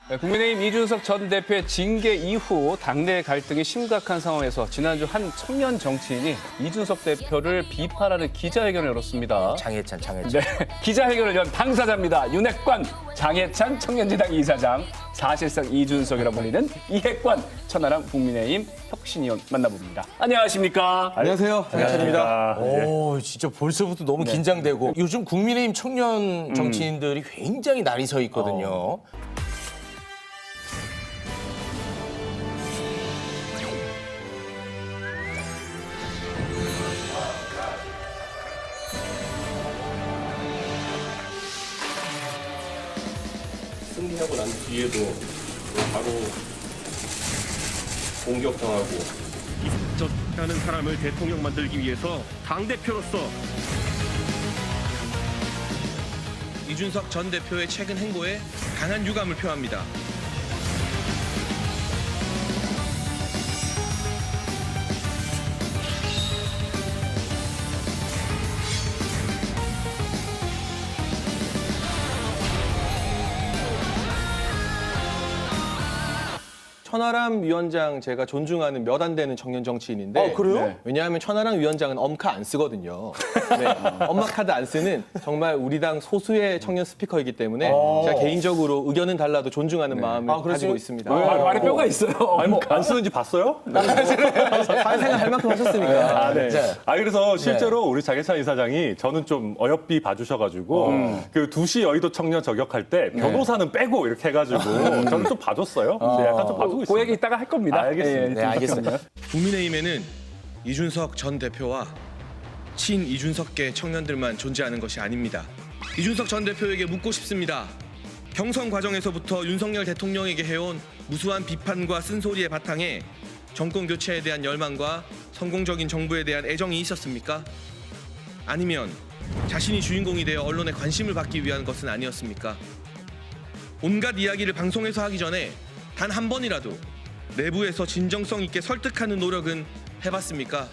네, 국민의힘 이준석 전 대표의 징계 이후 당내 갈등이 심각한 상황에서 지난주 한 청년 정치인이 이준석 대표를 비판하는 기자회견을 열었습니다. 장해찬. 네, 기자회견을 연 당사자입니다. 윤핵관 장해찬 청년재단 이사장, 사실상 이준석이라 불리는 이핵관 천하람 국민의힘 혁신위원 만나봅니다. 안녕하십니까? 안녕하세요. 장해찬입니다. 오, 진짜 벌써부터 너무 긴장되고 요즘 국민의힘 청년 정치인들이 굉장히 날이 서 있거든요. 승리하고 난 뒤에도 바로 공격당하고 이적하는 사람을 대통령 만들기 위해서 당대표로서 이준석 전 대표의 최근 행보에 강한 유감을 표합니다. 천하람 위원장 제가 존중하는 몇 안 되는 청년 정치인인데. 그래요? 네. 왜냐하면 천하람 위원장은 엄카 안 쓰거든요. 네. 엄마 카드 안 쓰는 정말 우리 당 소수의 청년 스피커이기 때문에 제가 개인적으로 의견은 달라도 존중하는 마음을 가지고 있습니다. 말에 뼈가 있어요. 아니 뭐 안 쓰는지 봤어요? 사회생활 할 만큼 하셨으니까. 네. 네. 그래서 실제로 우리 장해찬 이사장이 저는 좀 어여삐 봐주셔가지고 그 2시 여의도 청년 저격할 때 변호사는 빼고 이렇게 해가지고 저는 좀 봐줬어요. 약간 좀 봐주고 그 있습니다. 얘기 이따가 할 겁니다. 알겠습니다. 예, 네, 알겠습니다. 국민의힘에는 이준석 전 대표와 친 이준석계 청년들만 존재하는 것이 아닙니다. 이준석 전 대표에게 묻고 싶습니다. 경선 과정에서부터 윤석열 대통령에게 해온 무수한 비판과 쓴소리의 바탕에 정권 교체에 대한 열망과 성공적인 정부에 대한 애정이 있었습니까? 아니면 자신이 주인공이 되어 언론의 관심을 받기 위한 것은 아니었습니까? 온갖 이야기를 방송에서 하기 전에 단 한 번이라도 내부에서 진정성 있게 설득하는 노력은 해봤습니까?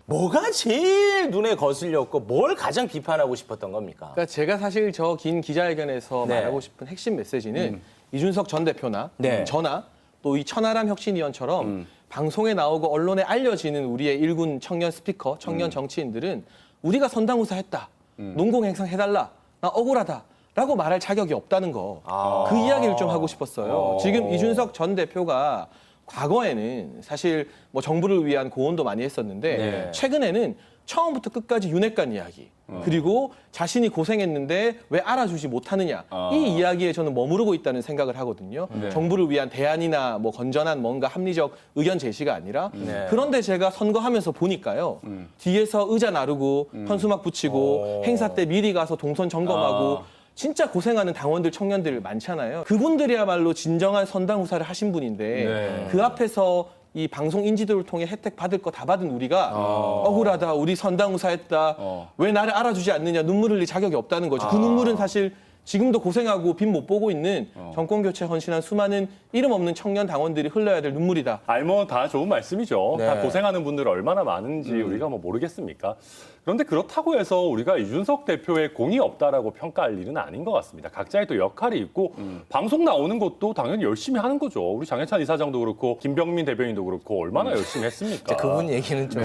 뭐가 제일 눈에 거슬렸고 뭘 가장 비판하고 싶었던 겁니까? 그러니까 제가 사실 저 긴 기자회견에서 네. 말하고 싶은 핵심 메시지는 이준석 전 대표나 네. 저나 또 이 천하람 혁신위원처럼 방송에 나오고 언론에 알려지는 우리의 일군 청년 스피커, 청년 정치인들은 우리가 선당우사했다, 농공행상 해달라, 나 억울하다 라고 말할 자격이 없다는 거. 그 이야기를 좀 하고 싶었어요. 지금 이준석 전 대표가 과거에는 사실 뭐 정부를 위한 고언도 많이 했었는데 네. 최근에는 처음부터 끝까지 윤핵관 이야기 그리고 자신이 고생했는데 왜 알아주지 못하느냐 이 이야기에 저는 머무르고 있다는 생각을 하거든요. 정부를 위한 대안이나 뭐 건전한 뭔가 합리적 의견 제시가 아니라 그런데 제가 선거하면서 보니까요. 뒤에서 의자 나르고 현수막 붙이고 행사 때 미리 가서 동선 점검하고 진짜 고생하는 당원들, 청년들 많잖아요. 그분들이야말로 진정한 선당후사를 하신 분인데 그 앞에서 이 방송 인지도를 통해 혜택 받을 거 다 받은 우리가 억울하다, 우리 선당후사했다, 왜 나를 알아주지 않느냐, 눈물 흘릴 자격이 없다는 거죠. 그 눈물은 사실 지금도 고생하고 빚 못 보고 있는 정권 교체 헌신한 수많은 이름 없는 청년 당원들이 흘러야 될 눈물이다. 뭐 다 좋은 말씀이죠. 네. 다 고생하는 분들 얼마나 많은지 우리가 뭐 모르겠습니까? 그런데 그렇다고 해서 우리가 이준석 대표의 공이 없다라고 평가할 일은 아닌 것 같습니다. 각자의 또 역할이 있고 방송 나오는 것도 당연히 열심히 하는 거죠. 우리 장해찬 이사장도 그렇고 김병민 대변인도 그렇고 얼마나 열심히 했습니까? 그분 얘기는 좀.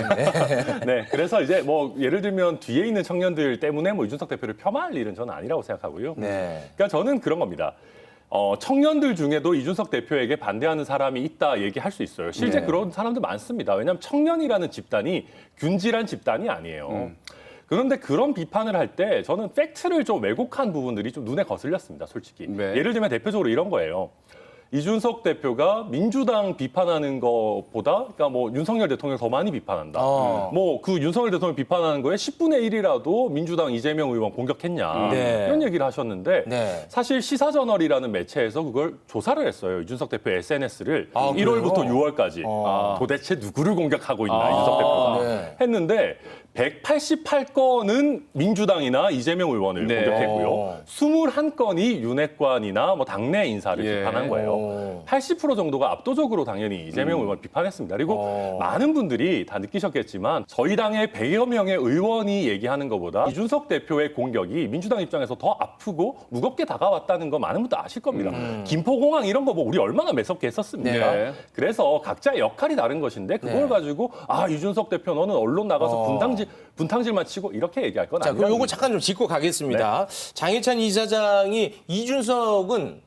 네, 그래서 이제 뭐 예를 들면 뒤에 있는 청년들 때문에 뭐 이준석 대표를 폄하할 일은 저는 아니라고 생각하고요. 네. 그러니까 저는 그런 겁니다. 청년들 중에도 이준석 대표에게 반대하는 사람이 있다 얘기할 수 있어요. 실제 그런 사람들 많습니다. 왜냐하면 청년이라는 집단이 균질한 집단이 아니에요. 그런데 그런 비판을 할 때 저는 팩트를 좀 왜곡한 부분들이 좀 눈에 거슬렸습니다, 솔직히. 네. 예를 들면 대표적으로 이런 거예요. 이준석 대표가 민주당 비판하는 것보다 그러니까 뭐 윤석열 대통령을 더 많이 비판한다. 뭐 그 윤석열 대통령 비판하는 거에 10분의 1이라도 민주당 이재명 의원 공격했냐. 네. 이런 얘기를 하셨는데 네. 사실 시사저널이라는 매체에서 그걸 조사를 했어요. 이준석 대표 SNS를 아, 1월부터 그래요? 6월까지 도대체 누구를 공격하고 있나 이준석 대표가 네. 했는데 188건은 민주당이나 이재명 의원을 네. 공격했고요. 21건이 윤핵관이나 뭐 당내 인사를 예. 비판한 거예요. 80% 정도가 압도적으로 당연히 이재명 의원 비판했습니다. 그리고 많은 분들이 다 느끼셨겠지만 저희 당의 100여 명의 의원이 얘기하는 것보다 이준석 대표의 공격이 민주당 입장에서 더 아프고 무겁게 다가왔다는 거 많은 분들 아실 겁니다. 김포공항 이런 거 뭐 우리 얼마나 매섭게 했었습니까? 네. 그래서 각자의 역할이 다른 것인데 그걸 가지고 아 이준석 대표 너는 언론 나가서 분탕질만 치고 이렇게 얘기할 건 자, 아니에요. 그럼 요거 잠깐 좀 짚고 가겠습니다. 장해찬 이사장이 이준석은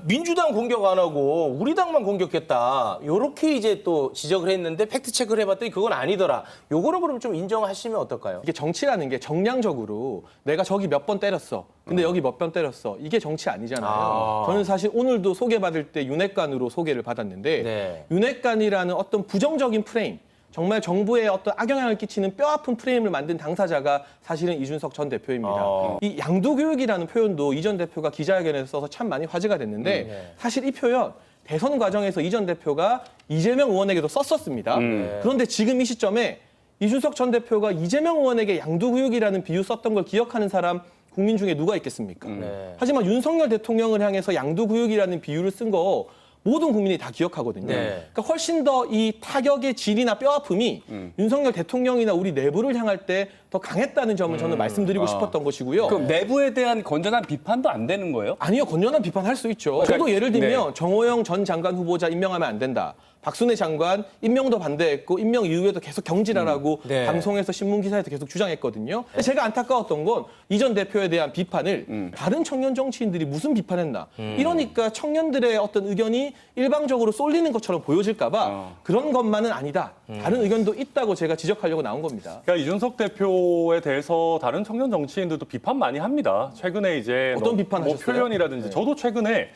민주당 공격 안 하고 우리 당만 공격했다. 요렇게 이제 또 지적을 했는데 팩트 체크를 해봤더니 그건 아니더라. 요거는 그럼 좀 인정하시면 어떨까요? 이게 정치라는 게 정량적으로 내가 저기 몇 번 때렸어. 근데 여기 몇 번 때렸어. 이게 정치 아니잖아요. 저는 사실 오늘도 소개받을 때 윤핵관으로 소개를 받았는데 네. 윤핵관이라는 어떤 부정적인 프레임, 정말 정부에 어떤 악영향을 끼치는 뼈아픈 프레임을 만든 당사자가 사실은 이준석 전 대표입니다. 이 양도교육이라는 표현도 이 전 대표가 기자회견에서 써서 참 많이 화제가 됐는데 사실 이 표현 대선 과정에서 이 전 대표가 이재명 의원에게도 썼었습니다. 그런데 지금 이 시점에 이준석 전 대표가 이재명 의원에게 양도교육이라는 비유 썼던 걸 기억하는 사람 국민 중에 누가 있겠습니까? 하지만 윤석열 대통령을 향해서 양도교육이라는 비유를 쓴 거 모든 국민이 다 기억하거든요. 그러니까 훨씬 더 이 타격의 질이나 뼈아픔이 윤석열 대통령이나 우리 내부를 향할 때 더 강했다는 점을 저는 말씀드리고 싶었던 것이고요. 그럼 내부에 대한 건전한 비판도 안 되는 거예요? 아니요, 건전한 비판할 수 있죠. 저도 예를 들면 정호영 전 장관 후보자 임명하면 안 된다. 박순애 장관 임명도 반대했고 임명 이후에도 계속 경질하라고 방송에서 신문 기사에서 계속 주장했거든요. 근데 제가 안타까웠던 건 이 전 대표에 대한 비판을 다른 청년 정치인들이 무슨 비판했나. 이러니까 청년들의 어떤 의견이 일방적으로 쏠리는 것처럼 보여질까 봐 그런 것만은 아니다. 다른 의견도 있다고 제가 지적하려고 나온 겁니다. 그러니까 이준석 대표에 대해서 다른 청년 정치인들도 비판 많이 합니다. 최근에 이제 어떤 비판하셨어요? 표현이라든지 저도 최근에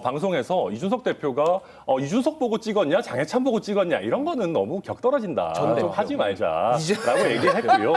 방송에서 이준석 대표가 이준석 보고 찍었냐 장해찬 보고 찍었냐 이런 거는 너무 격떨어진다. 좀 하지 말자라고 얘기했고요.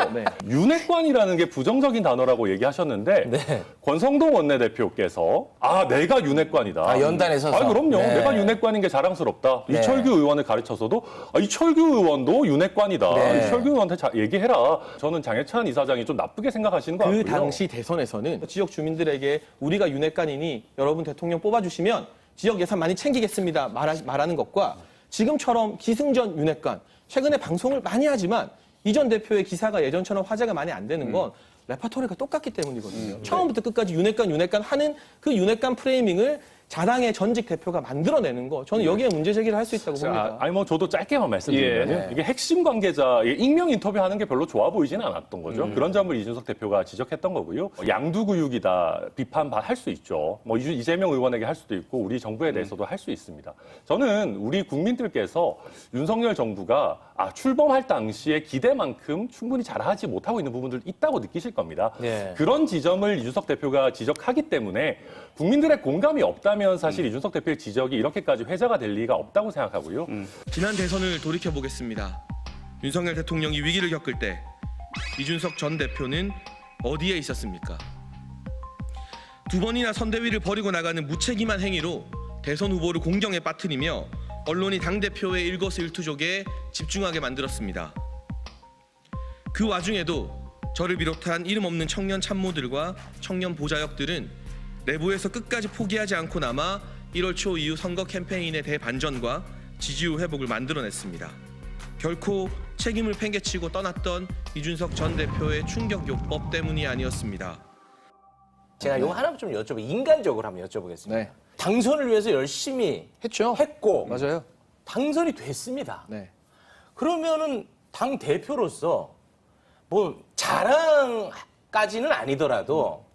윤핵관이라는 게 부정적인 단어라고 얘기하셨는데 권성동 원내대표께서 내가 윤핵관이다. 연단에 서서. 그럼요. 내가 윤핵관인 게 자랑스럽다. 이철규 의원을 가르쳐서도 이철규 의원도 윤핵관이다. 이철규 의원한테 얘기해라. 저는 장해찬 이사장이 좀 나쁘게 생각하시는 것 같고요. 그 당시 대선에서는 지역 주민들에게 우리가 윤핵관이니 여러분 대통령 뽑아주시면 지역 예산 많이 챙기겠습니다 말하는 것과 지금처럼 기승전 윤핵관, 최근에 방송을 많이 하지만 이 전 대표의 기사가 예전처럼 화제가 많이 안 되는 건 레퍼토리가 똑같기 때문이거든요. 처음부터 끝까지 윤핵관 하는 그 윤핵관 프레이밍을 자당의 전직 대표가 만들어내는 거, 저는 여기에 문제 제기를 할 수 있다고 봅니다. 저도 짧게만 말씀드리면 이게 핵심 관계자 익명 인터뷰하는 게 별로 좋아 보이지는 않았던 거죠. 그런 점을 이준석 대표가 지적했던 거고요. 양두구육이다 비판할 수 있죠. 이재명 의원에게 할 수도 있고 우리 정부에 대해서도 할 수 있습니다. 저는 우리 국민들께서 윤석열 정부가 출범할 당시의 기대만큼 충분히 잘하지 못하고 있는 부분들 있다고 느끼실 겁니다. 그런 지점을 이준석 대표가 지적하기 때문에 국민들의 공감이 없다면 사실 이준석 대표의 지적이 이렇게까지 회자가 될 리가 없다고 생각하고요. 지난 대선을 돌이켜 보겠습니다. 윤석열 대통령이 위기를 겪을 때 이준석 전 대표는 어디에 있었습니까? 두 번이나 선대위를 벌이고 나가는 무책임한 행위로 대선 후보를 공경에 빠뜨리며 언론이 당대표의 일거수일투족에 집중하게 만들었습니다. 그 와중에도 저를 비롯한 이름 없는 청년 참모들과 청년 보좌역들은 내부에서 끝까지 포기하지 않고 남아 1월 초 이후 선거 캠페인의 대반전과 지지율 회복을 만들어냈습니다. 결코 책임을 팽개치고 떠났던 이준석 전 대표의 충격 요법 때문이 아니었습니다. 제가 이거 하나 좀 인간적으로 한번 여쭤보겠습니다. 네. 당선을 위해서 열심히 했고 맞아요. 당선이 됐습니다. 네. 그러면은 당 대표로서 자랑까지는 아니더라도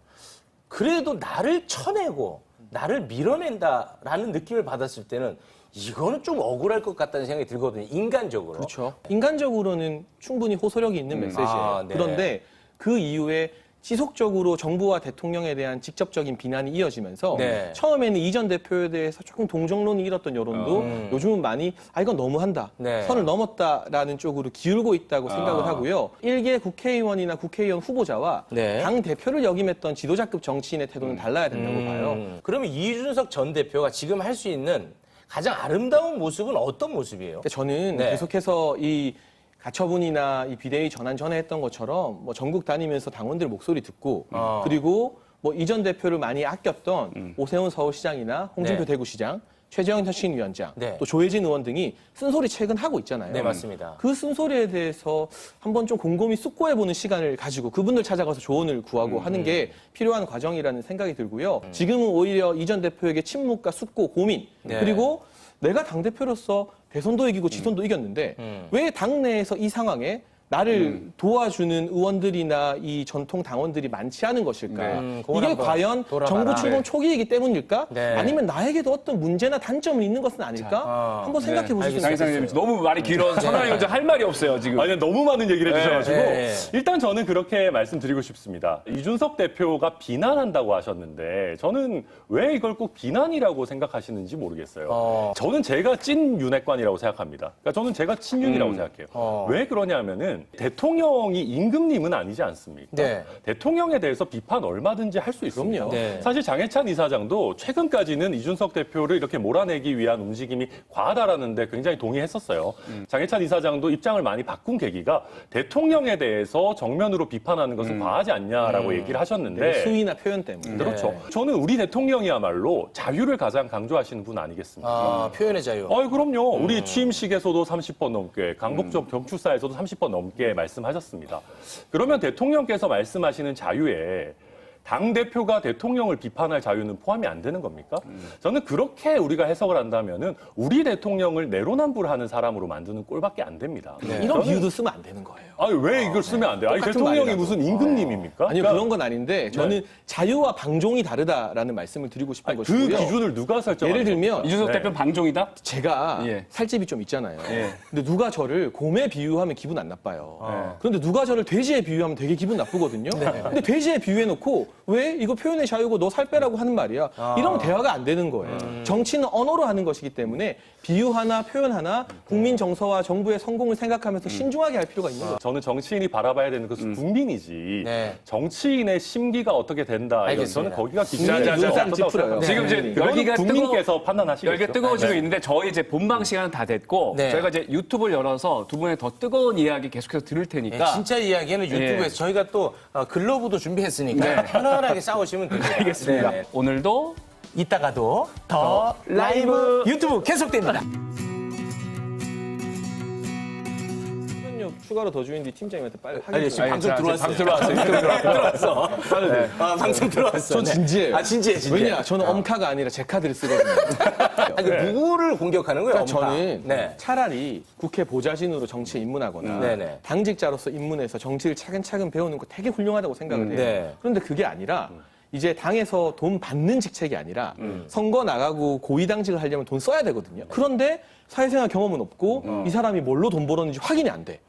그래도 나를 쳐내고 나를 밀어낸다라는 느낌을 받았을 때는 이거는 좀 억울할 것 같다는 생각이 들거든요. 인간적으로. 그렇죠. 인간적으로는 충분히 호소력이 있는 메시지예요. 네. 그런데 그 이후에 지속적으로 정부와 대통령에 대한 직접적인 비난이 이어지면서 처음에는 이 전 대표에 대해서 조금 동정론이 일었던 여론도 요즘은 많이 이건 너무한다. 선을 넘었다라는 쪽으로 기울고 있다고 생각을 하고요. 일개 국회의원이나 국회의원 후보자와 당 대표를 역임했던 지도자급 정치인의 태도는 달라야 된다고 봐요. 그러면 이준석 전 대표가 지금 할 수 있는 가장 아름다운 모습은 어떤 모습이에요? 그러니까 저는 계속해서 이 가처분이나 이 비대위 전환 전에 했던 것처럼 전국 다니면서 당원들 목소리 듣고 그리고 뭐 이전 대표를 많이 아꼈던 오세훈 서울시장이나 홍준표 네. 대구시장, 최재형 혁신위원장, 네. 또 조혜진 의원 등이 쓴소리 최근 하고 있잖아요. 네, 맞습니다. 그 쓴소리에 대해서 한번 좀 곰곰이 숙고해보는 시간을 가지고 그분들 찾아가서 조언을 구하고 하는 게 필요한 과정이라는 생각이 들고요. 지금은 오히려 이전 대표에게 침묵과 숙고, 고민, 네. 그리고 내가 당대표로서 대선도 이기고 지선도 이겼는데 왜 당내에서 이 상황에 나를 도와주는 의원들이나 이 전통 당원들이 많지 않은 것일까? 그걸 이게 한번 과연 돌아봐라. 정부 출범 초기이기 때문일까? 네. 아니면 나에게도 어떤 문제나 단점이 있는 것은 아닐까? 한번 생각해 보실 수 장 있어요. 이사님 너무 말이 길어서 천하람 위원장 할 말이 없어요 지금. 아니 너무 많은 얘기를 해주셔가지고 네. 일단 저는 그렇게 말씀드리고 싶습니다. 이준석 대표가 비난한다고 하셨는데 저는 왜 이걸 꼭 비난이라고 생각하시는지 모르겠어요. 저는 제가 찐 윤핵관이라고 생각합니다. 그러니까 저는 제가 친윤이라고 생각해요. 왜 그러냐면은 대통령이 임금님은 아니지 않습니까? 네. 대통령에 대해서 비판 얼마든지 할 수 있습니다. 그럼요. 네. 사실 장해찬 이사장도 최근까지는 이준석 대표를 이렇게 몰아내기 위한 움직임이 과하다라는데 굉장히 동의했었어요. 장해찬 이사장도 입장을 많이 바꾼 계기가 대통령에 대해서 정면으로 비판하는 것은 과하지 않냐라고 얘기를 하셨는데 수위나 표현 때문에. 그렇죠. 저는 우리 대통령이야말로 자유를 가장 강조하시는 분 아니겠습니까? 아, 표현의 자유. 그럼요. 우리 취임식에서도 30번 넘게, 강북적 경축사에서도 30번 넘게 말씀하셨습니다. 그러면 대통령께서 말씀하시는 자유에 당대표가 대통령을 비판할 자유는 포함이 안 되는 겁니까? 저는 그렇게 우리가 해석을 한다면은 우리 대통령을 내로남불하는 사람으로 만드는 꼴밖에 안 됩니다. 이런 저는- 비유도 쓰면 안 되는 거예요. 아니, 왜 이걸 쓰면 안 돼요? 아니, 똑같은 대통령이 말이라도. 무슨 임금님입니까? 아니요, 그러니까 그런 건 아닌데 저는 자유와 방종이 다르다라는 말씀을 드리고 싶은 그 것이고요. 기준을 누가 설정하는 예를 들면 겁니까? 이준석 네. 대표 방종이다? 제가 예. 살집이 좀 있잖아요. 예. 근데 누가 저를 곰에 비유하면 기분 안 나빠요. 네. 그런데 누가 저를 돼지에 비유하면 되게 기분 나쁘거든요. 근데 돼지에 비유해놓고 왜 이거 표현의 자유고 너 살 빼라고 하는 말이야. 이러면 대화가 안 되는 거예요. 정치는 언어로 하는 것이기 때문에 비유 하나 표현 하나 국민 정서와 정부의 성공을 생각하면서 신중하게 할 필요가 있는 거죠. 저는 정치인이 바라봐야 되는 것은 국민이지 네. 정치인의 심기가 어떻게 된다. 알겠습니다. 저는 거기가 국민의 기준이 눈살을 찌푸려요. 지금 이제 그거는 열기가 국민께서 판단하시겠죠. 열기가 뜨거워지고 있는데 저희 이제 본방 시간은 다 됐고 네. 저희가 이제 유튜브를 열어서 두 분의 더 뜨거운 이야기 계속해서 들을 테니까 네, 진짜 이야기는 유튜브에서 예. 저희가 또 글러브도 준비했으니까 편안하게 싸우시면 됩니다. 알겠습니다. 네. 오늘도 이따가도 더 라이브 유튜브 계속됩니다. 출연료 추가로 더 주인 뒤 팀장님한테 빨리 아니, 확인 지금 좀. 방송 자, 들어왔어요. 방송 들어왔어요. 들어왔어. 아, 방송 들어왔어. 전 진지해요. 아, 진지해. 왜냐? 저는 엄카가 아니라 제 카드를 쓰거든요. 아니, 그 누구를 공격하는 거예요? 그러니까 엄카? 저는 네. 차라리 국회 보좌진으로 정치에 입문하거나 네네. 당직자로서 입문해서 정치를 차근차근 배우는 거 되게 훌륭하다고 생각을 해요. 네. 그런데 그게 아니라 이제 당에서 돈 받는 직책이 아니라 선거 나가고 고위당직을 하려면 돈 써야 되거든요. 그런데 사회생활 경험은 없고 이 사람이 뭘로 돈 벌었는지 확인이 안 돼.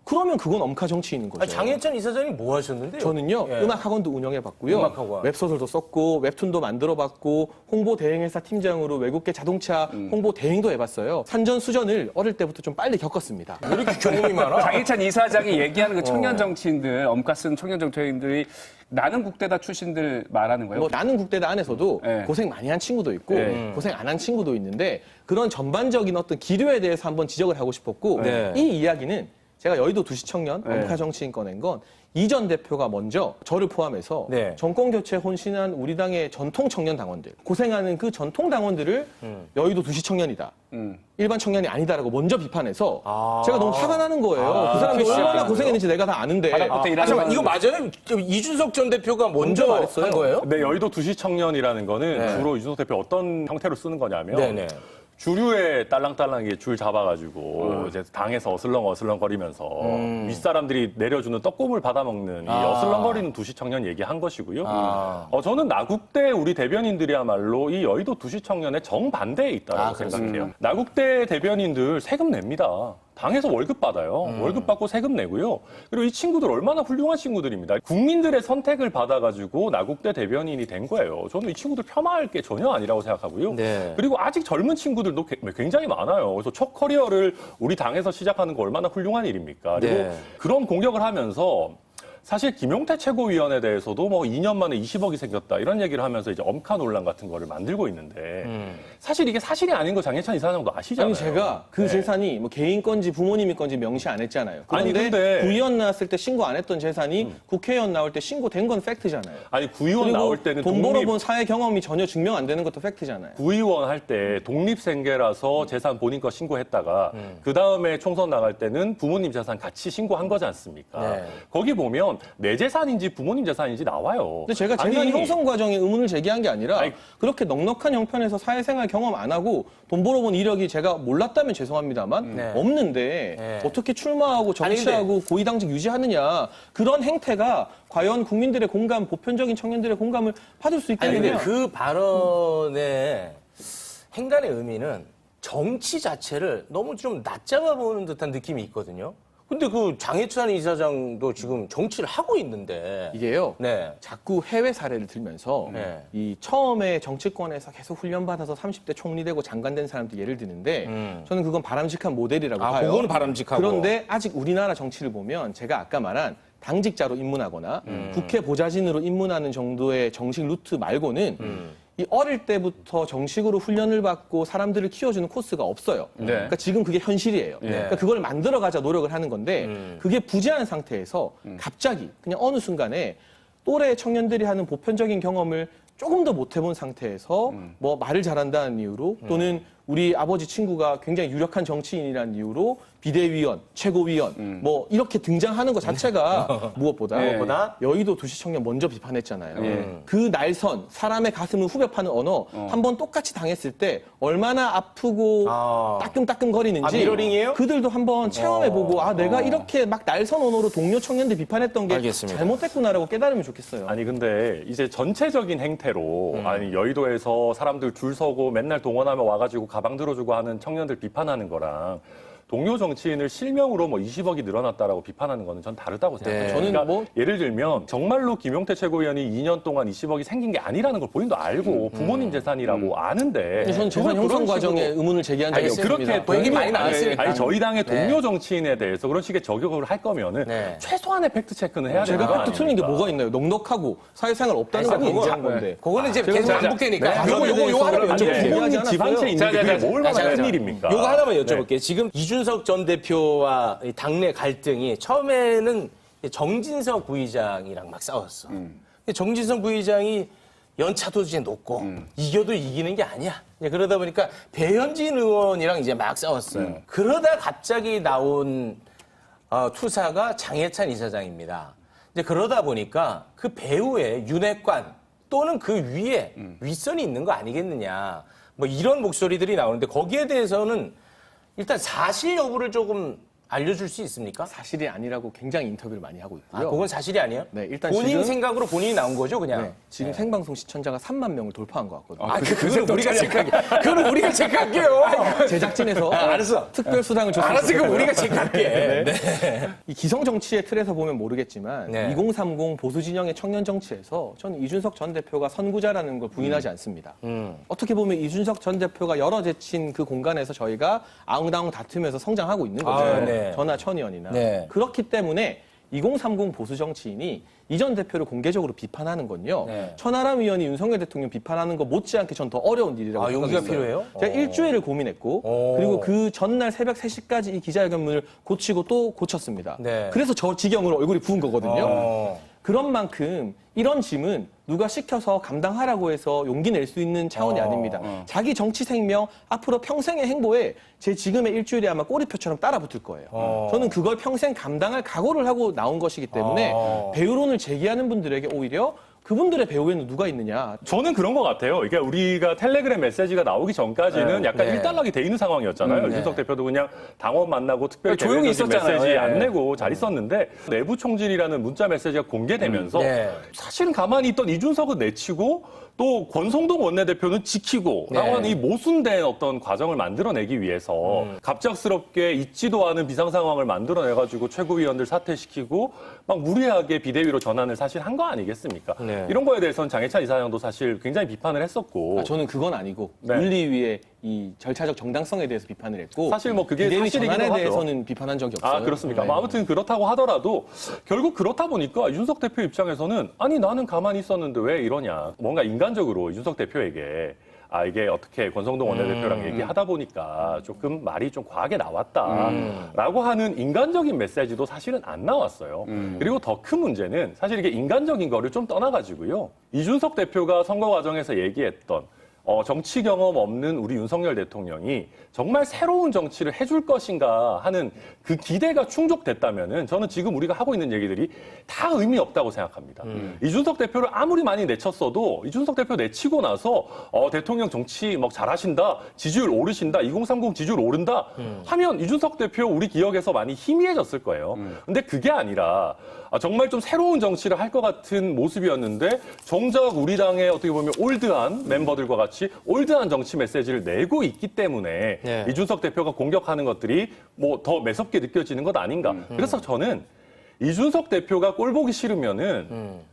그러면 그건 엄카 정치인인 거죠. 아, 장혜찬 이사장이 뭐 하셨는데요? 저는요 예. 음악학원도 운영해봤고요, 음악학원. 웹소설도 썼고 웹툰도 만들어봤고 홍보 대행회사 팀장으로 외국계 자동차 홍보 대행도 해봤어요. 산전수전을 어릴 때부터 좀 빨리 겪었습니다. 왜 이렇게 경험이 많아? 장희찬 이사장이 얘기하는 그 청년 정치인들, 엄가 쓴 청년 정치인들이 나는 국대다 출신들 말하는 거예요? 뭐 나는 국대다 안에서도 네. 고생 많이 한 친구도 있고 네. 고생 안 한 친구도 있는데 그런 전반적인 어떤 기류에 대해서 한번 지적을 하고 싶었고 네. 이 이야기는 제가 여의도 두시 청년 엄카 정치인 꺼낸 건 이전 대표가 먼저 저를 포함해서 네. 정권 교체 혼신한 우리 당의 전통 청년 당원들 고생하는 그 전통 당원들을 여의도 두시 청년이다. 일반 청년이 아니다라고 먼저 비판해서 제가 너무 화가 나는 거예요. 그 사람이 얼마나 고생했는지 내가 다 아는데 잠깐만, 이거 맞아요? 이준석 전 대표가 먼저 말했어요. 한 거예요? 네, 여의도 두시 청년이라는 거는 네. 주로 이준석 대표 어떤 형태로 쓰는 거냐면 네네. 주류에 딸랑딸랑 줄 잡아가지고 이제 당에서 어슬렁거리면서 윗사람들이 내려주는 떡국을 받아먹는 이 어슬렁거리는 두시 청년 얘기한 것이고요. 저는 나국대 우리 대변인들이야말로 이 여의도 두시 청년의 정반대에 있다고 생각해요. 나국대 대변인들 세금 냅니다. 당에서 월급 받아요. 월급 받고 세금 내고요. 그리고 이 친구들 얼마나 훌륭한 친구들입니다. 국민들의 선택을 받아가지고 나국대 대변인이 된 거예요. 저는 이 친구들 폄하할 게 전혀 아니라고 생각하고요. 네. 그리고 아직 젊은 친구들도 굉장히 많아요. 그래서 첫 커리어를 우리 당에서 시작하는 거 얼마나 훌륭한 일입니까? 그리고 네. 그런 공격을 하면서 사실 김용태 최고위원에 대해서도 뭐 2년 만에 20억이 생겼다 이런 얘기를 하면서 이제 엄카 논란 같은 거를 만들고 있는데 사실 이게 사실이 아닌 거 장해찬 이사장도 아시잖아요. 아니 제가 그 재산이 뭐 개인 건지 부모님이 건지 명시 안 했잖아요. 아니, 그런데 근데- 구의원 나왔을 때 신고 안 했던 재산이 국회의원 나올 때 신고된 건 팩트잖아요. 아니 구의원 그리고 나올 때는 돈 벌어본 사회 경험이 전혀 증명 안 되는 것도 팩트잖아요. 구의원 할 때 독립생계라서 재산 본인 거 신고했다가 그 다음에 총선 나갈 때는 부모님 재산 같이 신고한 거지 않습니까? 네. 거기 보면 내 재산인지 부모님 재산인지 나와요. 근데 제가 재산 아니, 형성 과정에 의문을 제기한 게 아니라 아니, 그렇게 넉넉한 형편에서 사회생활 경험 안 하고 돈 벌어본 이력이 제가 몰랐다면 죄송합니다만 네. 없는데 네. 어떻게 출마하고 정치하고 고위당직 유지하느냐 그런 행태가 과연 국민들의 공감, 보편적인 청년들의 공감을 받을 수 아니 근데 있겠느냐. 그 발언의 행간의 의미는 정치 자체를 너무 좀 낮잡아 보는 듯한 느낌이 있거든요. 근데 그 장해찬 이사장도 지금 정치를 하고 있는데 이게요. 네. 자꾸 해외 사례를 들면서 네. 이 처음에 정치권에서 계속 훈련받아서 30대 총리되고 장관된 사람들 예를 드는데 저는 그건 바람직한 모델이라고 아, 봐요. 그거는 바람직하고. 그런데 아직 우리나라 정치를 보면 제가 아까 말한 당직자로 입문하거나 국회 보좌진으로 입문하는 정도의 정식 루트 말고는 이 어릴 때부터 정식으로 훈련을 받고 사람들을 키워주는 코스가 없어요. 그러니까 지금 그게 현실이에요. 그러니까 그걸 만들어가자 노력을 하는 건데 그게 부재한 상태에서 갑자기 그냥 어느 순간에 또래 청년들이 하는 보편적인 경험을 조금 더 못 해본 상태에서 뭐 말을 잘한다는 이유로 또는 우리 아버지 친구가 굉장히 유력한 정치인이라는 이유로 비대위원, 최고위원 뭐 이렇게 등장하는 것 자체가 무엇보다 여의도 도시 청년 먼저 비판했잖아요. 그 날선 사람의 가슴을 후벼 파는 언어 한번 똑같이 당했을 때 얼마나 아프고 따끔따끔거리는지 아, 미러링이에요? 그들도 한번 체험해보고 아 내가 이렇게 막 날선 언어로 동료 청년들 비판했던 게 알겠습니다. 잘못됐구나라고 깨달으면 좋겠어요. 아니 근데 이제 전체적인 행태로 아니 여의도에서 사람들 줄 서고 맨날 동원하면 와가지고 가방 들어주고 하는 청년들 비판하는 거랑 동료 정치인을 실명으로 뭐 20억이 늘어났다라고 비판하는 거는 전 다르다고 생각해요. 저는 그러니까 뭐- 예를 들면 정말로 김용태 최고위원이 2년 동안 20억이 생긴 게 아니라는 걸 본인도 알고 부모님 재산이라고 아는데 저는 재산 그걸 형성 그런 과정에 식으로 의문을 제기한 적이 알겠습니다. 없습니다. 그렇게 얘기 많이 나왔으니까. 아니 저희 당의 네. 동료 정치인에 대해서 그런 식의 저격을 할 거면은 네. 최소한의 팩트 체크는 해야 되는 거 제가 팩트 틀린 게 아닙니까? 뭐가 있나요? 넉넉하고 사회생활 없다는 걸 아니, 인정한 건데. 그거는 이제 계속 반복되니까. 네. 요거 하나만 아니, 여쭤볼게요. 부모님 부모님 집 한 채 있는 게 그게 얼마나 자, 큰 일입니까? 요거 하나만 여쭤볼게요. 지금 이준석 전 대표와 이 당내 갈등이 처음에는 정진석 부의장이랑 막 싸웠어. 근데 정진석 부의장이 연차도 이제 높고 이겨도 이기는 게 아니야. 이제 그러다 보니까 배현진 의원이랑 이제 막 싸웠어요. 그러다 갑자기 나온 투사가 장해찬 이사장입니다. 이제 그러다 보니까 그 배후에 윤핵관 또는 그 위에 윗선이 있는 거 아니겠느냐. 뭐 이런 목소리들이 나오는데 거기에 대해서는 일단 사실 여부를 조금 알려줄 수 있습니까? 사실이 아니라고 굉장히 인터뷰를 많이 하고 아, 있고요. 그건 사실이 아니에요? 네, 일단 본인 지금- 생각으로 본인이 나온 거죠, 그냥? 네, 지금 생방송 시청자가 3만 명을 돌파한 것 같거든요. 그거는 우리가 체크할게요. 그거는 우리가 체크할게요. 제작진에서 알았어. 특별 수당을 줬으면 알았어, 그럼 좋겠어요. 우리가 체크할게. 네. 이 기성 정치의 틀에서 보면 모르겠지만 네. 2030 보수 진영의 청년 정치에서 저는 이준석 전 대표가 선구자라는 걸 부인하지 않습니다. 어떻게 보면 이준석 전 대표가 열어 제친 그 공간에서 저희가 아웅다웅 다투면서 성장하고 있는 거죠. 아, 네. 저나 천의원이나. 네. 그렇기 때문에 2030 보수 정치인이 이 전 대표를 공개적으로 비판하는 건요. 네. 천하람 의원이 윤석열 대통령 비판하는 것 못지않게 전 더 어려운 일이라고 아, 용기가 생각했어요. 필요해요? 제가 일주일을 고민했고 그리고 그 전날 새벽 3시까지 이 기자회견문을 고치고 또 고쳤습니다. 네. 그래서 저 지경으로 얼굴이 부은 거거든요. 어. 그런 만큼 이런 짐은 누가 시켜서 감당하라고 해서 용기 낼 수 있는 차원이 아닙니다. 자기 정치 생명, 앞으로 평생의 행보에 제 지금의 일주일이 아마 꼬리표처럼 따라붙을 거예요. 저는 그걸 평생 감당할 각오를 하고 나온 것이기 때문에 배우론을 제기하는 분들에게 오히려 그분들의 배후에는 누가 있느냐. 저는 그런 것 같아요. 이게 우리가 텔레그램 메시지가 나오기 전까지는 약간 네. 일단락이 돼 있는 상황이었잖아요. 이준석 대표도 그냥 당원 만나고 특별히 조용히 개별적인 있었잖아요. 메시지 예. 안 내고 잘 있었는데 내부 총질이라는 문자 메시지가 공개되면서 네. 사실은 가만히 있던 이준석은 내치고 또 권성동 원내대표는 지키고 네. 라고 하는 이 모순된 어떤 과정을 만들어내기 위해서 갑작스럽게 있지도 않은 비상 상황을 만들어내가지고 최고위원들 사퇴시키고 막 무리하게 비대위로 전환을 사실 한 거 아니겠습니까? 네. 이런 거에 대해서는 장해찬 이사장도 사실 굉장히 비판을 했었고 저는 그건 아니고 네. 윤리위에 이 절차적 정당성에 대해서 비판을 했고 사실 뭐 그게 비대위 사실이기도 전환에 하죠. 대해서는 비판한 적이 없어요. 아, 그렇습니까? 네. 뭐 아무튼 그렇다고 하더라도 결국 그렇다 보니까 이준석 대표 입장에서는 아니 나는 가만히 있었는데 왜 이러냐. 뭔가 인간적으로 이준석 대표에게 이게 어떻게 권성동 원내대표랑 얘기하다 보니까 조금 말이 좀 과하게 나왔다라고 하는 인간적인 메시지도 사실은 안 나왔어요. 그리고 더 큰 문제는 사실 이게 인간적인 거를 좀 떠나가지고요. 이준석 대표가 선거 과정에서 얘기했던 정치 경험 없는 우리 윤석열 대통령이 정말 새로운 정치를 해줄 것인가 하는 그 기대가 충족됐다면은 저는 지금 우리가 하고 있는 얘기들이 다 의미 없다고 생각합니다. 이준석 대표를 아무리 많이 내쳤어도 이준석 대표 내치고 나서 대통령 정치 막 잘하신다, 지지율 오르신다, 2030 지지율 오른다 하면 이준석 대표 우리 기억에서 많이 희미해졌을 거예요. 근데 그게 아니라 정말 좀 새로운 정치를 할 것 같은 모습이었는데 정작 우리 당의 어떻게 보면 올드한 멤버들과 같이 올드한 정치 메시지를 내고 있기 때문에 네. 이준석 대표가 공격하는 것들이 뭐 더 매섭게 느껴지는 것 아닌가. 그래서 저는 이준석 대표가 꼴 보기 싫으면은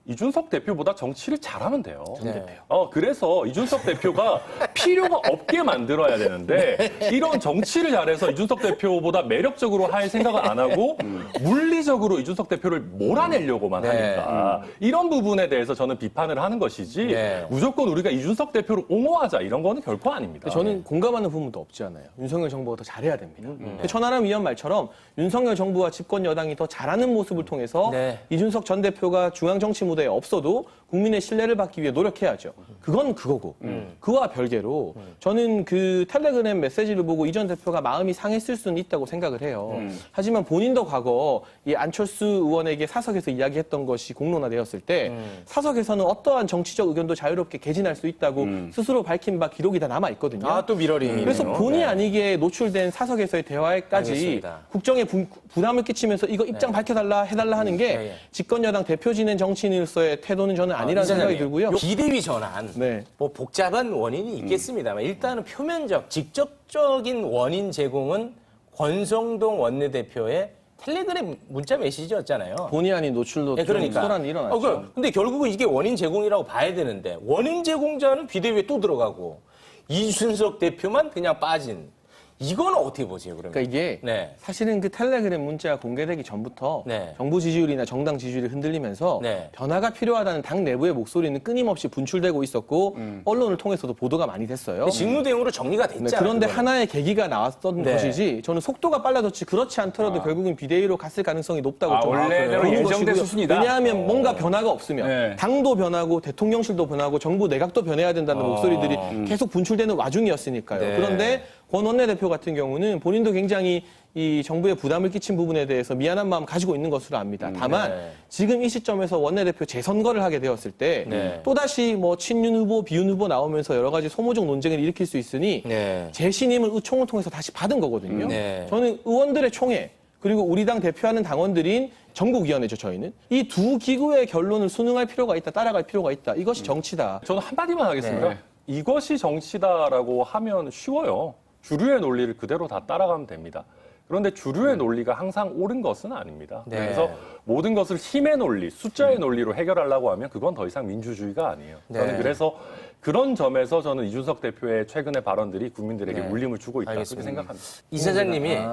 이준석 대표보다 정치를 잘하면 돼요. 네. 그래서 이준석 대표가 필요가 없게 만들어야 되는데 이런 정치를 잘해서 이준석 대표보다 매력적으로 할 생각을 안 하고 물리적으로 이준석 대표를 몰아내려고만 네. 하니까 이런 부분에 대해서 저는 비판을 하는 것이지 네. 무조건 우리가 이준석 대표를 옹호하자 이런 거는 결코 아닙니다. 저는 공감하는 부분도 없지 않아요. 윤석열 정부가 더 잘해야 됩니다. 천하람 위원 말처럼 윤석열 정부와 집권 여당이 더 잘하는 모습을 통해서 네. 이준석 전 대표가 중앙 정치 무대에 없어도 국민의 신뢰를 받기 위해 노력해야죠. 그건 그거고 그와 별개로 저는 그 텔레그램 메시지를 보고 이 전 대표가 마음이 상했을 수는 있다고 생각을 해요. 하지만 본인도 과거 이 안철수 의원에게 사석에서 이야기했던 것이 공론화되었을 때 사석에서는 어떠한 정치적 의견도 자유롭게 개진할 수 있다고 스스로 밝힌 바 기록이 다 남아 있거든요. 또 미러링이네요. 그래서 본의 네. 아니게 노출된 사석에서의 대화에까지 알겠습니다. 국정에 부담을 끼치면서 이거 입장 밝혀달라 해달라 하는 게 네. 집권 여당 대표 지낸 정치인으로서의 태도는 저는 아니라는 생각이 들고요. 비대위 전환. 네. 뭐 복잡한 원인이 있겠습니다만 일단은 표면적, 직접적인 원인 제공은 권성동 원내대표의 텔레그램 문자 메시지였잖아요. 본의 아닌 노출로 네, 그러니까. 소란이 일어났죠. 근데 결국은 이게 원인 제공이라고 봐야 되는데 원인 제공자는 비대위에 또 들어가고 이준석 대표만 그냥 빠진. 이건 어떻게 보세요, 그러면? 그러니까 이게 네. 사실은 그 텔레그램 문자가 공개되기 전부터 네. 정부 지지율이나 정당 지지율이 흔들리면서 네. 변화가 필요하다는 당 내부의 목소리는 끊임없이 분출되고 있었고 언론을 통해서도 보도가 많이 됐어요. 직무대응으로 정리가 됐잖아요. 네, 그런데 그거는. 하나의 계기가 나왔던 네. 것이지 저는 속도가 빨라졌지 그렇지 않더라도 결국은 비대위로 갔을 가능성이 높다고 좀 원래대로 보는 예정된 것이고요. 수순이다? 왜냐하면 뭔가 변화가 없으면 네. 당도 변하고 대통령실도 변하고 정부 내각도 변해야 된다는 목소리들이 계속 분출되는 와중이었으니까요. 네. 그런데 권 원내대표 같은 경우는 본인도 굉장히 이 정부에 부담을 끼친 부분에 대해서 미안한 마음 가지고 있는 것으로 압니다. 다만 네. 지금 이 시점에서 원내대표 재선거를 하게 되었을 때 네. 또다시 뭐 친윤 후보, 비윤 후보 나오면서 여러 가지 소모적 논쟁을 일으킬 수 있으니 네. 재신임을 의총을 통해서 다시 받은 거거든요. 네. 저는 의원들의 총회 그리고 우리 당 대표하는 당원들인 전국위원회죠, 저희는. 이 두 기구의 결론을 순응할 필요가 있다, 따라갈 필요가 있다. 이것이 정치다. 저는 한마디만 하겠습니다. 네. 이것이 정치다라고 하면 쉬워요. 주류의 논리를 그대로 다 따라가면 됩니다. 그런데 주류의 논리가 항상 옳은 것은 아닙니다. 네. 그래서 모든 것을 힘의 논리, 숫자의 논리로 해결하려고 하면 그건 더 이상 민주주의가 아니에요. 저는 네. 그래서 그런 점에서 저는 이준석 대표의 최근의 발언들이 국민들에게 네. 울림을 주고 있다 알겠습니다. 그렇게 생각합니다. 이 사장님이 네.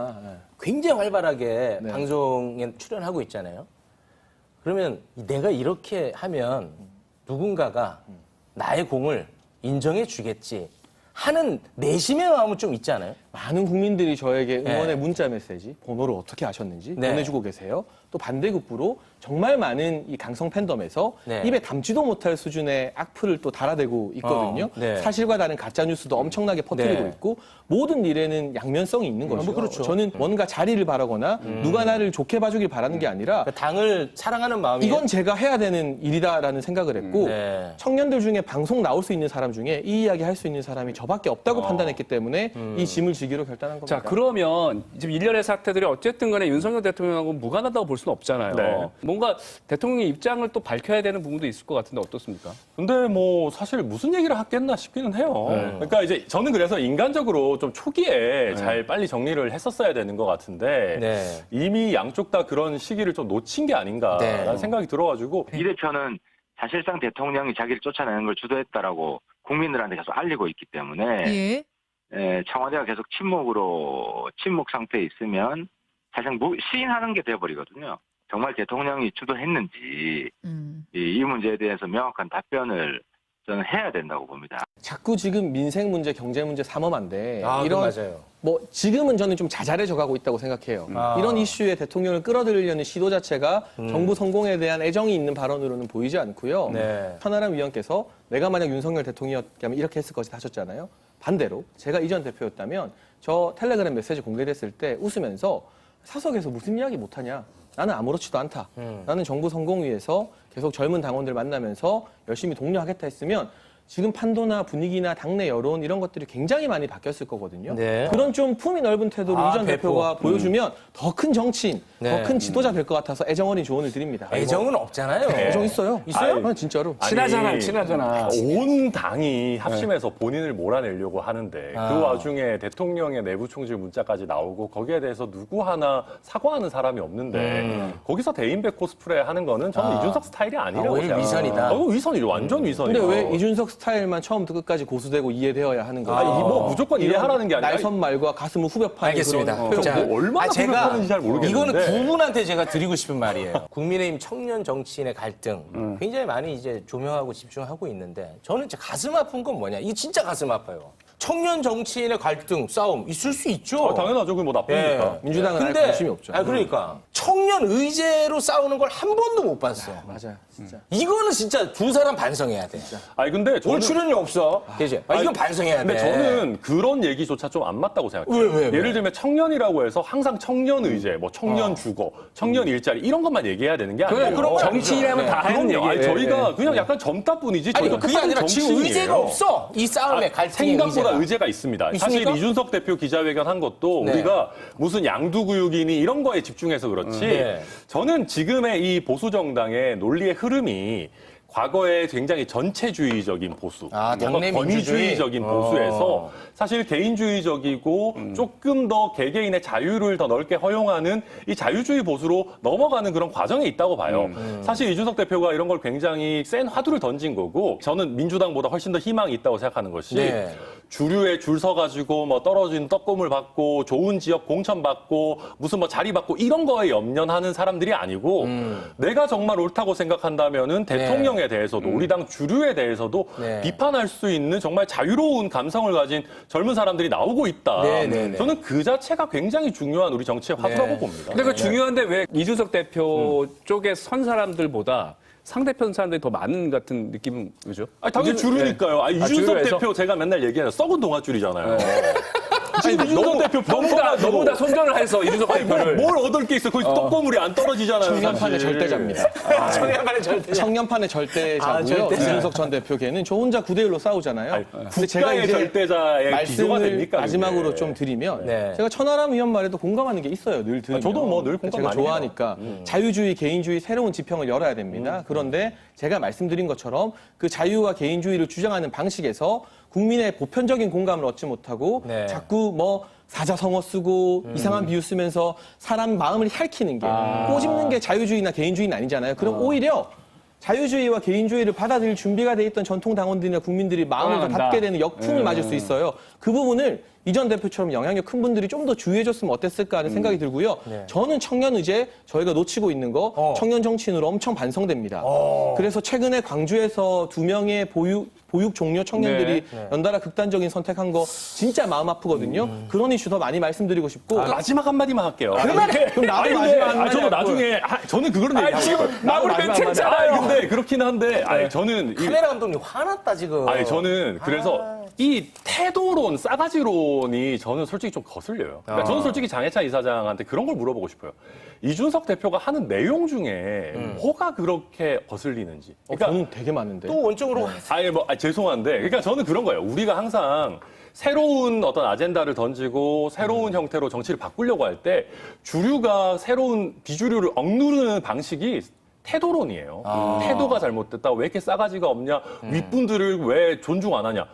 굉장히 활발하게 네. 방송에 출연하고 있잖아요. 그러면 내가 이렇게 하면 누군가가 나의 공을 인정해 주겠지 하는 내심의 마음은 좀 있지 않아요? 많은 국민들이 저에게 응원의 네. 문자 메시지, 번호를 어떻게 아셨는지 네. 보내주고 계세요. 또 반대급부로 정말 많은 이 강성 팬덤에서 네. 입에 담지도 못할 수준의 악플을 또 달아대고 있거든요. 네. 사실과 다른 가짜 뉴스도 엄청나게 퍼뜨리고 네. 있고 모든 일에는 양면성이 있는 거죠. 뭐 그렇죠. 저는 뭔가 자리를 바라거나 누가 나를 좋게 봐주길 바라는 게 아니라 그러니까 당을 사랑하는 마음이 이건 제가 해야 되는 일이다라는 생각을 했고 네. 청년들 중에 방송 나올 수 있는 사람 중에 이 이야기 할 수 있는 사람이 저밖에 없다고 판단했기 때문에 이 짐을 지기로 결단한 겁니다. 자, 그러면 지금 일련의 사태들이 어쨌든 간에 윤석열 대통령하고 무관하다고 볼 수는 없잖아요. 네. 뭔가 대통령의 입장을 또 밝혀야 되는 부분도 있을 것 같은데 어떻습니까? 근데 뭐 사실 무슨 얘기를 하겠나 싶기는 해요. 네. 그러니까 이제 저는 그래서 인간적으로 좀 초기에 잘 빨리 정리를 했었어야 되는 것 같은데 네. 이미 양쪽 다 그런 시기를 좀 놓친 게 아닌가라는 네. 생각이 들어가지고 이 대표는 사실상 대통령이 자기를 쫓아내는 걸 주도했다라고 국민들한테 계속 알리고 있기 때문에 예. 청와대가 계속 침묵 상태에 있으면 사실 시인하는 게 돼버리거든요. 정말 대통령이 주도했는지 이 문제에 대해서 명확한 답변을 저는 해야 된다고 봅니다. 자꾸 지금 민생 문제, 경제 문제 삼엄한데 아, 이런 맞아요. 뭐 지금은 저는 좀 자잘해져 가고 있다고 생각해요. 이런 이슈에 대통령을 끌어들이려는 시도 자체가 정부 성공에 대한 애정이 있는 발언으로는 보이지 않고요. 네. 천하람 위원께서 내가 만약 윤석열 대통령이었다면 이렇게 했을 것이다 하셨잖아요. 반대로 제가 이전 대표였다면 저 텔레그램 메시지 공개됐을 때 웃으면서 사석에서 무슨 이야기 못하냐. 나는 아무렇지도 않다. 나는 정부 성공 위해서 계속 젊은 당원들 만나면서 열심히 독려하겠다 했으면 지금 판도나 분위기나 당내 여론 이런 것들이 굉장히 많이 바뀌었을 거거든요. 네. 그런 좀 품위 넓은 태도를 이전 대표가 보여주면 더 큰 정치인, 네. 더 큰 지도자 될 것 같아서 애정 어린 조언을 드립니다. 애정은 없잖아요. 애정 있어요. 있어요? 아, 진짜로. 친하잖아. 온 당이 합심해서 본인을 몰아내려고 하는데 그 와중에 대통령의 내부 총질 문자까지 나오고 거기에 대해서 누구 하나 사과하는 사람이 없는데 거기서 대인배 코스프레 하는 거는 저는 이준석 스타일이 아니라고 오히려 생각해요. 위선이다. 위선이죠. 완전 위선이죠. 근데 왜 이준석 스타일만 처음부터 끝까지 고수되고 이해되어야 하는 거예요? 뭐 무조건 이해하라는 게 아니라 날선 말과 가슴을 후벼파는 알겠습니다. 그런 표현. 자, 뭐 얼마나 제가 생각하는지 잘 모르겠는데. 이거는 두 분한테 제가 드리고 싶은 말이에요. 국민의힘 청년 정치인의 갈등 굉장히 많이 이제 조명하고 집중하고 있는데 저는 진짜 가슴 아픈 건 뭐냐? 이게 진짜 가슴 아파요. 청년 정치인의 갈등, 싸움 있을 수 있죠. 당연하죠. 그게 뭐 나쁘니까. 민주당은 아예 관심이 없죠. 그러니까 청년 의제로 싸우는 걸 한 번도 못 봤어. 맞아요, 진짜. 이거는 진짜 두 사람 반성해야 돼. 아니 근데 오늘 저는 출연료 없어. 그지? 이건 반성해야 돼. 근데 저는 그런 얘기조차 좀 안 맞다고 생각해요. 왜? 예를 들면 청년이라고 해서 항상 청년 의제, 뭐 청년 주거, 청년 일자리 이런 것만 얘기해야 되는 게 아니에요. 그런 건 정치인이라면 다 하는 그럼요. 아니, 얘기예요. 저희가 그냥 약간 젊다 뿐이지. 아니 저희가 그게 큰 아니라 지금 정치인이에요. 의제가 없어. 이 싸움에 갈등의 생각보다 의제가. 의제가 있습니다. 사실 있습니까? 이준석 대표 기자회견 한 것도 네. 우리가 무슨 양두구육이니 이런 거에 집중해서 그렇지 네. 저는 지금의 이 보수 정당의 논리의 흐름이 과거에 굉장히 전체주의적인 보수, 당내 뭔가 민주주의? 권위주의적인 보수에서 사실 개인주의적이고 조금 더 개개인의 자유를 더 넓게 허용하는 이 자유주의 보수로 넘어가는 그런 과정에 있다고 봐요. 사실 이준석 대표가 이런 걸 굉장히 센 화두를 던진 거고 저는 민주당보다 훨씬 더 희망이 있다고 생각하는 것이 네. 주류에 줄 서가지고 뭐 떨어진 떡고물 받고 좋은 지역 공천 받고 무슨 뭐 자리 받고 이런 거에 염려하는 사람들이 아니고 내가 정말 옳다고 생각한다면은 대통령에 대해서도 우리 당 주류에 대해서도 네. 비판할 수 있는 정말 자유로운 감성을 가진 젊은 사람들이 나오고 있다. 네. 저는 그 자체가 굉장히 중요한 우리 정치의 화두라고 네. 봅니다. 근데 그 중요한데 왜 이준석 대표 쪽에 선 사람들보다 상대편 사람들이 더 많은 같은 느낌은 왜죠? 아니, 당연히 주류니까요. 이준석 주류에서? 대표 제가 맨날 얘기하는 썩은 동아줄이잖아요. 아니, 이준석 대표 너무 다 손절을 해서 이준석 대표를 뭘 얻을 게 있어? 거기 떡고물이 안 떨어지잖아요. 청년판의 사실. 절대자입니다. 청년판의 절대. 청년판의 절대자고요. 절대자. 이준석 전 대표계는 저 혼자 9대1로 싸우잖아요. 근데 국가의 절대자의 기조가 말씀을 됩니까? 마지막으로 그게? 좀 드리면 네. 제가 천하람 의원 말에도 공감하는 게 있어요. 늘 들으면. 저도 뭐늘 공감 제가 많이 해요. 좋아하니까 자유주의, 개인주의 새로운 지평을 열어야 됩니다. 그런데 제가 말씀드린 것처럼 그 자유와 개인주의를 주장하는 방식에서 국민의 보편적인 공감을 얻지 못하고 네. 자꾸 뭐 사자성어 쓰고 이상한 비유 쓰면서 사람 마음을 핥히는 게 꼬집는 게 자유주의나 개인주의는 아니잖아요. 그럼 오히려 자유주의와 개인주의를 받아들일 준비가 돼 있던 전통 당원들이나 국민들이 마음을 더 떠난다. 닫게 되는 역풍을 맞을 수 있어요. 그 부분을 이전 대표처럼 영향력 큰 분들이 좀 더 주의해줬으면 어땠을까 하는 생각이 들고요. 저는 청년 의제 저희가 놓치고 있는 거 청년 정치인으로 엄청 반성됩니다. 그래서 최근에 광주에서 2명의 보육 종료 청년들이 연달아 극단적인 선택한 거 진짜 마음 아프거든요. 그런 이슈 더 많이 말씀드리고 싶고 마지막 한마디만 할게요. 그럼 나도 아니, 근데 마지막 한마디 저도 할 나중에 저는 그거는 얘기하고 마무리 마지막 멘트 했잖아요. 근데 그렇긴 한데 저는 카메라 감독님 화났다 지금. 저는 그래서 이 태도론, 싸가지론이 저는 솔직히 좀 거슬려요. 그러니까 저는 솔직히 장해찬 이사장한테 그런 걸 물어보고 싶어요. 이준석 대표가 하는 내용 중에 뭐가 그렇게 거슬리는지. 그러니까 저는 되게 많은데. 또 원적으로 죄송한데, 그러니까 저는 그런 거예요. 우리가 항상 새로운 어떤 아젠다를 던지고 새로운 형태로 정치를 바꾸려고 할 때 주류가 새로운 비주류를 억누르는 방식이 태도론이에요. 태도가 잘못됐다. 왜 이렇게 싸가지가 없냐? 윗분들을 왜 존중 안 하냐?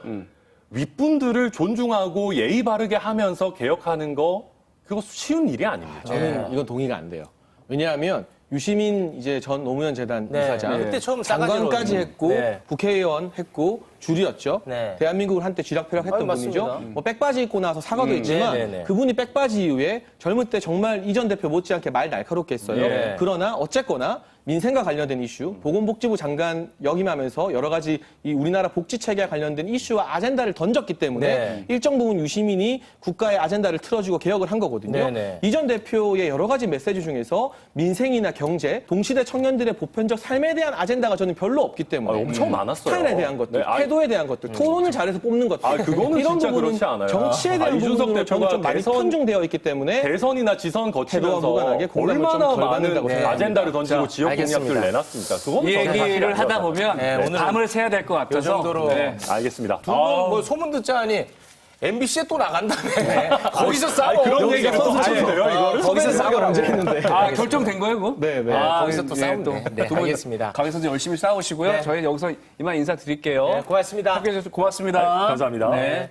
윗분들을 존중하고 예의 바르게 하면서 개혁하는 거 그거 쉬운 일이 아닙니다. 저는 이건 동의가 안 돼요. 왜냐하면 유시민 이제 전 노무현 재단 네. 이사장, 그때 처음 싸가지로 장관까지 했고 네. 국회의원 했고 줄이었죠. 네. 대한민국을 한때 쥐락펴락했던 아유, 분이죠. 맞습니다. 뭐 백바지 입고 나서 사과도 했지만 네, 네, 네. 그분이 백바지 이후에 젊을 때 정말 이 전 대표 못지않게 말 날카롭게 했어요. 네. 그러나 어쨌거나 민생과 관련된 이슈, 보건복지부 장관 역임하면서 여러 가지 이 우리나라 복지 체계와 관련된 이슈와 아젠다를 던졌기 때문에 네. 일정 부분 유시민이 국가의 아젠다를 틀어주고 개혁을 한 거거든요. 네, 네. 이 전 대표의 여러 가지 메시지 중에서 민생이나 경제, 동시대 청년들의 보편적 삶에 대한 아젠다가 저는 별로 없기 때문에 엄청 많았어요. 스타일에 대한 것들, 네, 태도에 대한 것들, 토론을 잘해서 뽑는 것들 그거는 이런 진짜 부분은 그렇지 않아요. 정치에 대한 이준석 부분으로 저는 대표가 좀 많이 편중되어 있기 때문에 대선이나 지선 태도와 거치면서 무관하게 공감을 좀 얼마나 덜 많은 받는다고 생각합니다. 아젠다를 던지고 자, 지역 알겠습니다. 공약들을 내놨습니다. 그거는 이 저는 사실이 얘기를 하다 아니라고 보면 네, 오늘은 밤을 새야 될 것 같아서. 이 정도로 알겠습니다. 두 분 뭐 소문 듣자니 MBC에 또 나간다며. 거기서 싸워. 그런 얘기가 또 선수 하시네요, 이거를? 거기서 싸워 싸우라고. 언제 했는데. 결정된 거예요, 그거? 네, 네. 거기서 또 싸우면 돼. 네, 두분 알겠습니다. 거기서 열심히 싸우시고요. 네. 저희 여기서 이만 인사드릴게요. 네, 고맙습니다. 함께해 주셔서 고맙습니다. 네, 감사합니다. 네.